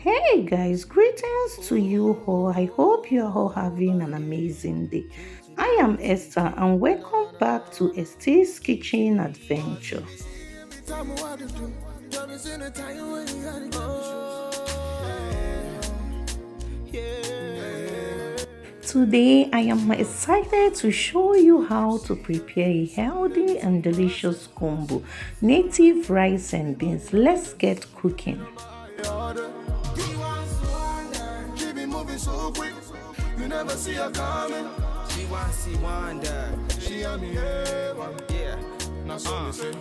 Hey guys, greetings to you all. I hope you are all having an amazing day. I am Esther and welcome back to Esther's Kitchen Adventure. Today I am excited to show you how to prepare a healthy and delicious combo, native rice and beans. Let's get cooking. So quick, you never see her coming. She wants to wonder. She and me, yeah. Now so me say.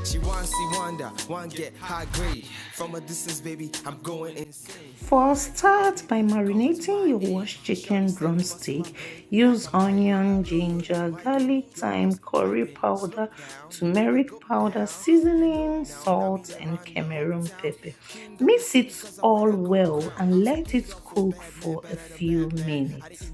She wants to wonder, one get high grade. From a distance, baby, I'm going insane. For start, by marinating your washed chicken drumstick, use onion, ginger, garlic, thyme, curry powder, turmeric powder, seasoning, salt, and Cameroon pepper. Mix it all well and let it cook for a few minutes.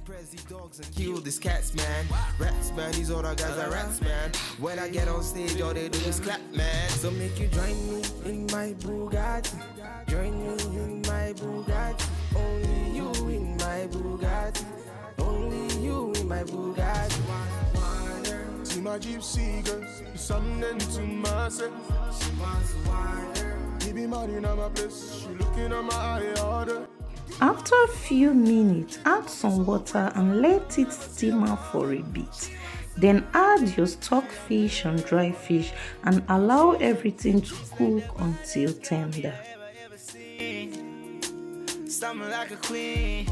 Kill these cats, man. Rats, man. These other guys are rats, man. When I get on stage, all they do is clap, man. So make you join me in my Bugatti. Join me in my Bugatti. Only you in my Bugatti. Only you in my Bugatti. See my gypsy girl, something to myself. She wants to wander. He be mad in my place. She looking at my eye order. After a few minutes, add some water and let it simmer for a bit. Then add your stockfish and dry fish and allow everything to cook until tender. Something like a queen.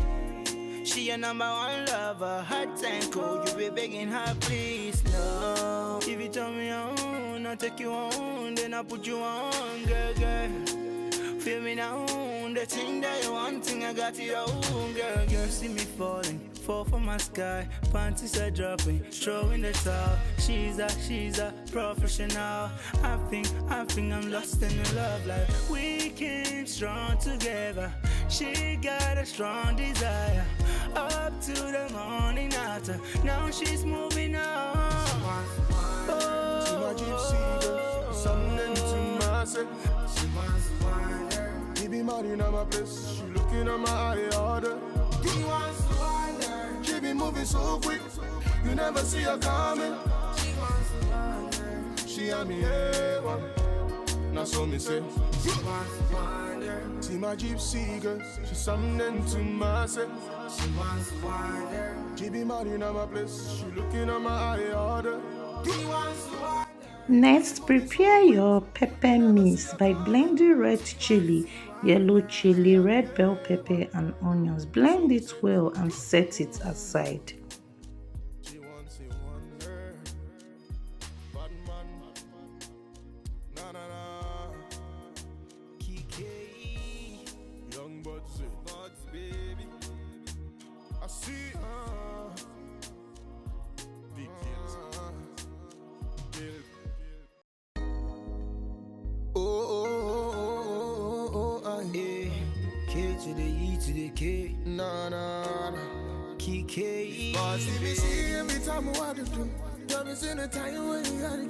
She your number one lover. Hot and cold, you be begging her, please, no. If you tell me on, I'll take you on, then I'll put you on, girl, girl. Feel me now, the thing that you want, thing I got you own, girl, girl. See me falling, fall from my sky, panties are dropping, throwing the towel. She's a professional. I think I'm lost in love, like we came strong together. She got a strong desire, up to the morning after. Now she's moving on. Oh, to my gypsy girl, something to myself. She wants to wander. He be mad in my place. She looking at my eye order. He wants to wander. She be moving so quick, you never see her coming. She wants to wander. She and me, now so me say. She wants to wander. See my gypsy girl, she's something to myself. She wants to wander. She be mad in my place. She looking at my eye order. He wants to wander. Next, prepare your pepper mix by blending red chili, yellow chili, red bell pepper, and onions. Blend it well and set it aside. To the E to the K, nah. Kike. Boss, if every time I want to do, you're in a time when you gotta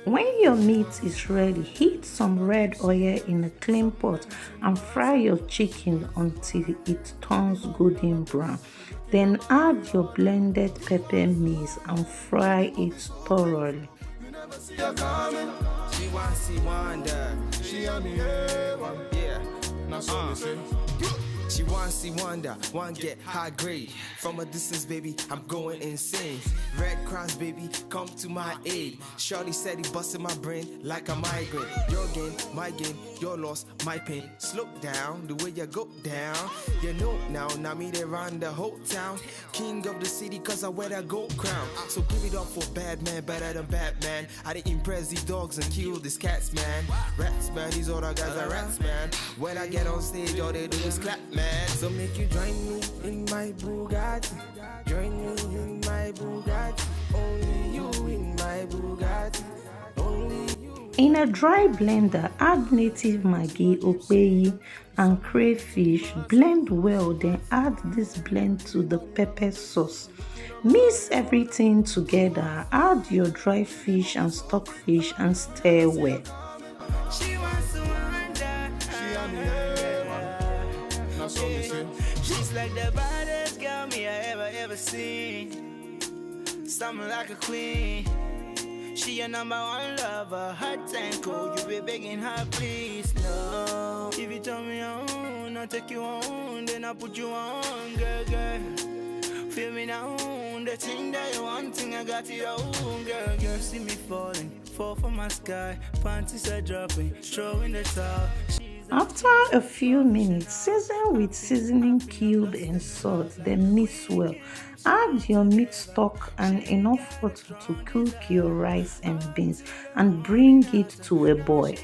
When your meat is ready, heat some red oil in a clean pot and fry your chicken until it turns golden brown. Then add your blended pepper mix and fry it thoroughly. She wants to wander. She and me, yeah. Now so me say. She wants to wonder, one get high grade. From a distance, baby, I'm going insane. Red Cross, baby, come to my aid. Shorty said he busted my brain like a migraine. Your game, my game, your loss, my pain. Slow down, the way you go down. You know now me they run the whole town. King of the city, cause I wear that gold crown. So give it up for bad man, better than Batman. I didn't impress these dogs and kill these cats, man. Rats, man, these other guys are rats, man. When I get on stage, all they do is clap, man. So make you join me in my Bugatti. Join me in my Bugatti. Only you in my Bugatti. Only you. In a dry blender, add native Maggi, okpeyi, and crayfish. Blend well, then add this blend to the pepper sauce. Mix everything together. Add your dry fish and stockfish and stir well. She wants to wonder. She's like the baddest girl me I ever seen. Something like a queen. She your number one lover, hot and cold. You be begging her, please, no. If you tell me on, I'll take you on, then I'll put you on, girl, girl. Feel me now, the thing that you want, thing I got it on, girl, girl. See me falling, fall from my sky, panties are dropping, throwing the towel. After a few minutes, season with seasoning cube and salt, then mix well. Add your meat stock and enough water to cook your rice and beans and bring it to a boil.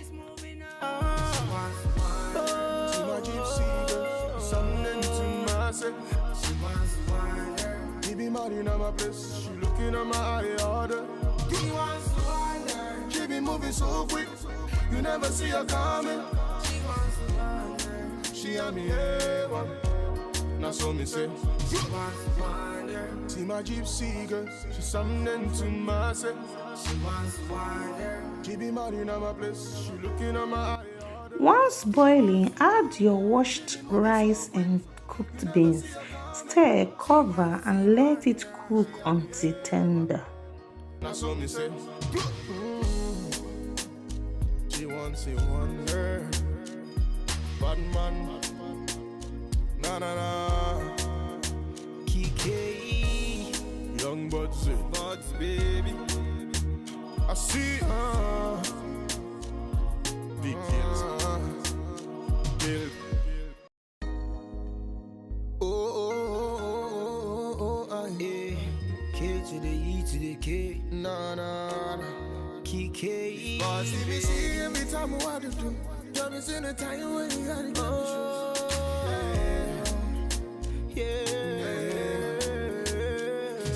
You never see her coming. She and me one. Now so me say. See my gypsy girl, she's something to myself. She be mad in my place, she looking at my eye. Once boiling, add your washed rice and cooked beans. Stir, cover, and let it cook until tender. Now so me say. She wants a wonder. Bad man. Na na na. Kiki. Young buds, baby. I see big kids. K to the E to the K. Na na na. Kiki. Boss, if you see every time I want to do. Drop us in a time when you gotta give me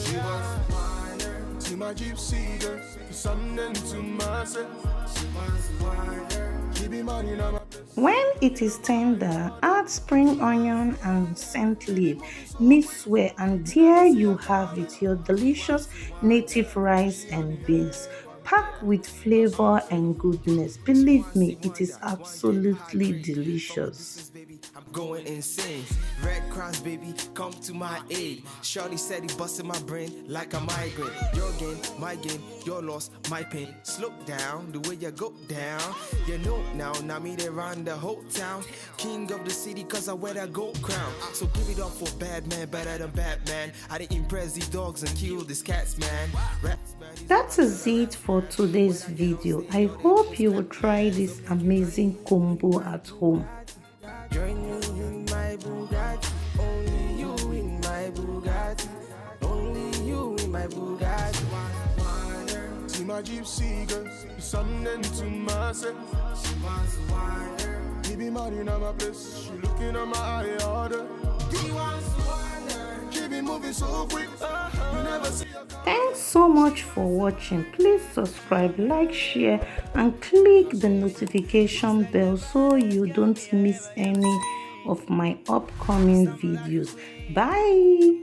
She wants to wander. See my gypsy girl, something to myself. She wants to wander. She be mad in my place. When it is tender, add spring onion and scent leaf. Mix well, and there you have it, your delicious native rice and beans. Packed with flavor and goodness. Believe me, it is absolutely delicious. I'm going insane. Red Cross, baby, come to my aid. Shorty said he busted my brain like a migraine. Your gain, my gain, your loss, my pain. Slow down the way you go down. You know now me they run the whole town. King of the city cause I wear that gold crown. So give it up for bad man, better than Batman. I didn't impress these dogs and kill these cats, man. That is it for today's video. I hope you will try this amazing combo at home. Join me in my Bugatti, only you in my Bugatti, only you in my Bugatti. See my gypsy girl, something to myself. She wants to wander. He be mad in my place, she looking at my eye order. He wants to wander. She be moving so quick, you never see her. Thanks so much for watching. Please subscribe, like, share, and click the notification bell so you don't miss any of my upcoming videos. Bye.